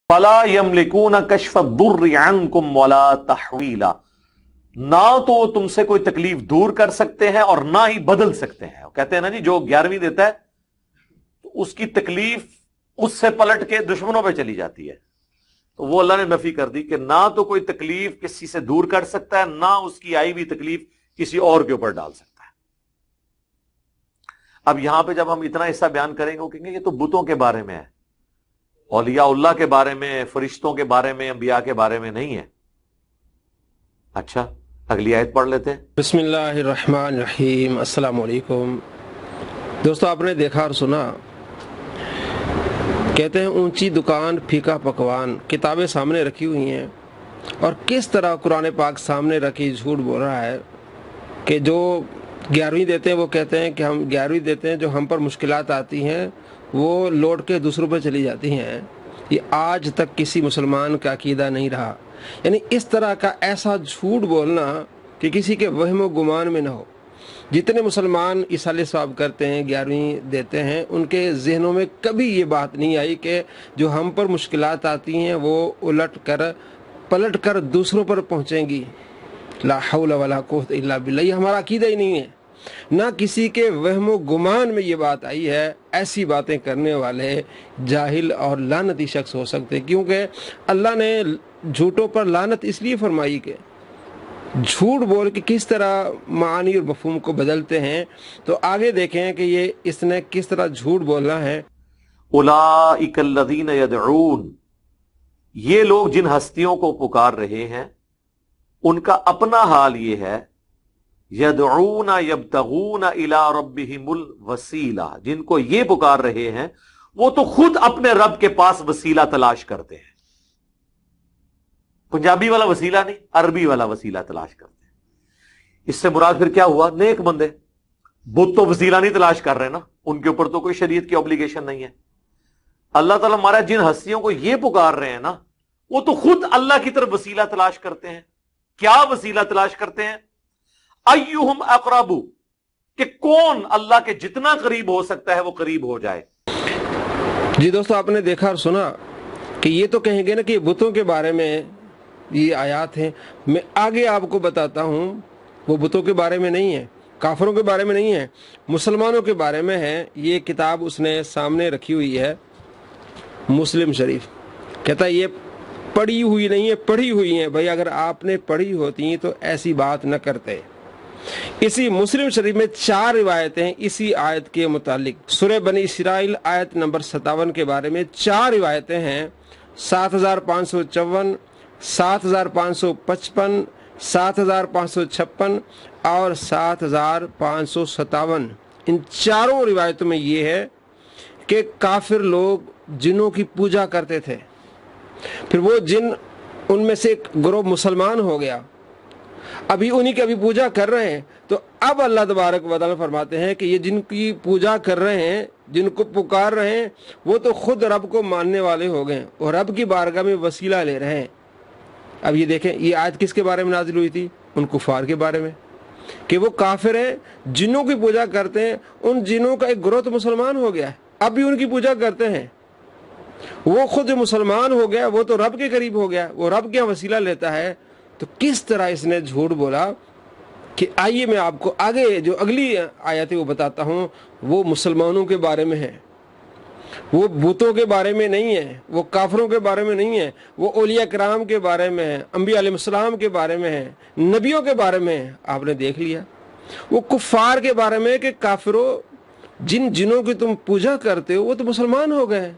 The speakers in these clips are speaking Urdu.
فلا یملکون کشف الضر عنکم ولا تحویلا، نہ تو وہ تم سے کوئی تکلیف دور کر سکتے ہیں اور نہ ہی بدل سکتے ہیں۔ کہتے ہیں نا جی جو 11ویں دیتا ہے تو اس کی تکلیف اس سے پلٹ کے دشمنوں پہ چلی جاتی ہے، تو وہ اللہ نے نفی کر دی کہ نہ تو کوئی تکلیف کسی سے دور کر سکتا ہے، نہ اس کی آئی ہوئی تکلیف کسی اور کے اوپر ڈال سکتا ہے۔ اب یہاں پہ جب ہم اتنا حصہ بیان کریں گے وہ کہیں گے یہ تو بتوں کے بارے میں ہے، اولیاء اللہ کے بارے میں، فرشتوں کے بارے میں، انبیاء کے بارے میں نہیں ہے۔ اچھا اگلی آیت پڑھ لیتے ہیں۔ بسم اللہ الرحمن الرحیم۔ السلام علیکم دوستو، آپ نے دیکھا اور سنا، کہتے ہیں اونچی دکان پھیکا پکوان، کتابیں سامنے رکھی ہوئی ہیں اور کس طرح قرآن پاک سامنے رکھی جھوٹ بول رہا ہے کہ جو 11ویں دیتے ہیں وہ کہتے ہیں کہ ہم 11ویں دیتے ہیں، جو ہم پر مشکلات آتی ہیں وہ لوٹ کے دوسروں پہ چلی جاتی ہیں۔ یہ آج تک کسی مسلمان کا عقیدہ نہیں رہا، یعنی اس طرح کا ایسا جھوٹ بولنا کہ کسی کے وہم و گمان میں نہ ہو۔ جتنے مسلمان اصالہ ثواب کرتے ہیں، 11ویں دیتے ہیں، ان کے ذہنوں میں کبھی یہ بات نہیں آئی کہ جو ہم پر مشکلات آتی ہیں وہ پلٹ کر دوسروں پر پہنچیں گی۔ لا حول ولا قوت الا باللہ، یہ ہمارا عقیدہ ہی نہیں ہے، نہ کسی کے وہم و گمان میں یہ بات آئی ہے۔ ایسی باتیں کرنے والے جاہل اور لعنتی شخص ہو سکتے، کیونکہ اللہ نے جھوٹوں پر لعنت اس لیے فرمائی کہ جھوٹ بول کے کس طرح معانی اور مفہوم کو بدلتے ہیں۔ تو آگے دیکھیں کہ یہ اس نے کس طرح جھوٹ بولنا ہے۔ اولئک الذین یدعون، یہ لوگ جن ہستیوں کو پکار رہے ہیں ان کا اپنا حال یہ ہے، یدعون یبتغون الی ربہم الوسیلہ، جن کو یہ پکار رہے ہیں وہ تو خود اپنے رب کے پاس وسیلہ تلاش کرتے ہیں۔ پنجابی والا وسیلہ نہیں، عربی والا وسیلہ تلاش کرتے ہیں۔ اس سے مراد پھر کیا ہوا؟ نیک بندے۔ بت تو وسیلہ نہیں تلاش کر رہے نا، ان کے اوپر تو کوئی شریعت کی اوبلیگیشن نہیں ہے۔ اللہ تعالیٰ ہمارا جن ہستیوں کو یہ پکار رہے ہیں نا، وہ تو خود اللہ کی طرف وسیلہ تلاش کرتے ہیں۔ کیا وسیلہ تلاش کرتے ہیں؟ ایہم اقرب، کہ کون اللہ کے جتنا قریب ہو سکتا ہے وہ قریب ہو جائے۔ جی دوستو، آپ نے دیکھا اور سنا کہ یہ تو کہیں گے نا کہ بتوں کے بارے میں یہ آیات ہیں۔ میں آگے آپ کو بتاتا ہوں، وہ بتوں کے بارے میں نہیں ہے، کافروں کے بارے میں نہیں ہے، مسلمانوں کے بارے میں ہے۔ یہ کتاب اس نے سامنے رکھی ہوئی ہے، مسلم شریف۔ کہتا ہے یہ پڑھی ہوئی نہیں ہے، پڑھی ہوئی ہیں۔ بھائی اگر آپ نے پڑھی ہوتی تو ایسی بات نہ کرتے۔ اسی مسلم شریف میں 4 روایتیں اسی آیت کے متعلق، سورہ بنی اسرائیل آیت نمبر 57 کے بارے میں 4 روایتیں ہیں، 7554، 7555، 7556 اور 7557۔ ان چاروں روایتوں میں یہ ہے کہ کافر لوگ جنوں کی پوجا کرتے تھے، پھر وہ جن ان میں سے ایک گروہ مسلمان ہو گیا، ابھی انہی کی ابھی پوجا کر رہے ہیں، تو اب اللہ تبارک و تعالیٰ فرماتے ہیں کہ یہ جن کی پوجا کر رہے ہیں، جن کو پکار رہے ہیں، وہ تو خود رب کو ماننے والے ہو گئے اور رب کی بارگاہ میں وسیلہ لے رہے ہیں۔ اب یہ دیکھیں، یہ آیت کس کے بارے میں نازل ہوئی تھی؟ ان کفار کے بارے میں، کہ وہ کافر ہیں، جنوں کی پوجا کرتے ہیں۔ ان جنوں کا ایک گروہ تو مسلمان ہو گیا ہے، اب بھی ان کی پوجا کرتے ہیں۔ وہ خود جو مسلمان ہو گیا وہ تو رب کے قریب ہو گیا، وہ رب کے وسیلہ لیتا ہے۔ تو کس طرح اس نے جھوٹ بولا کہ آئیے میں آپ کو آگے جو اگلی آیتیں وہ بتاتا ہوں، وہ مسلمانوں کے بارے میں ہے، وہ بتوں کے بارے میں نہیں ہے، وہ کافروں کے بارے میں نہیں ہے، وہ اولیاء کرام کے بارے میں ہے، انبیاء علیہ السلام کے بارے میں ہے، نبیوں کے بارے میں ہے۔ آپ نے دیکھ لیا وہ کفار کے بارے میں کہ کافروں، جن جنوں کی تم پوجا کرتے ہو وہ تو مسلمان ہو گئے۔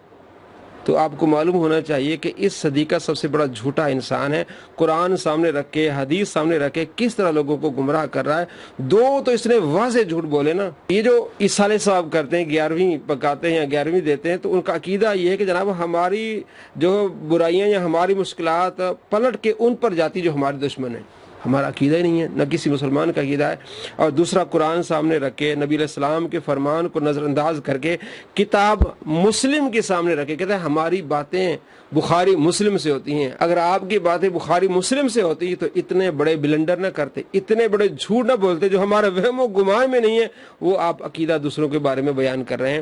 تو آپ کو معلوم ہونا چاہیے کہ اس صدی کا سب سے بڑا جھوٹا انسان ہے۔ قرآن سامنے رکھ کے، حدیث سامنے رکھ کے کس طرح لوگوں کو گمراہ کر رہا ہے۔ دو تو اس نے واضح جھوٹ بولے نا۔ یہ جو اصالہ ثواب کرتے ہیں، 11ویں پکاتے ہیں یا 11ویں دیتے ہیں، تو ان کا عقیدہ یہ ہے کہ جناب ہماری جو برائیاں یا ہماری مشکلات پلٹ کے ان پر جاتی جو ہمارے دشمن ہیں۔ ہمارا عقیدہ ہی نہیں ہے، نہ کسی مسلمان کا عقیدہ ہے۔ اور دوسرا، قرآن سامنے رکھ کے، نبی علیہ السلام کے فرمان کو نظر انداز کر کے، کتاب مسلم کے سامنے رکھے، کہتے ہیں ہماری باتیں بخاری مسلم سے ہوتی ہیں۔ اگر آپ کی باتیں بخاری مسلم سے ہوتی تو اتنے بڑے بلنڈر نہ کرتے، اتنے بڑے جھوٹ نہ بولتے جو ہمارے وہم و گمان میں نہیں ہے، وہ آپ عقیدہ دوسروں کے بارے میں بیان کر رہے ہیں۔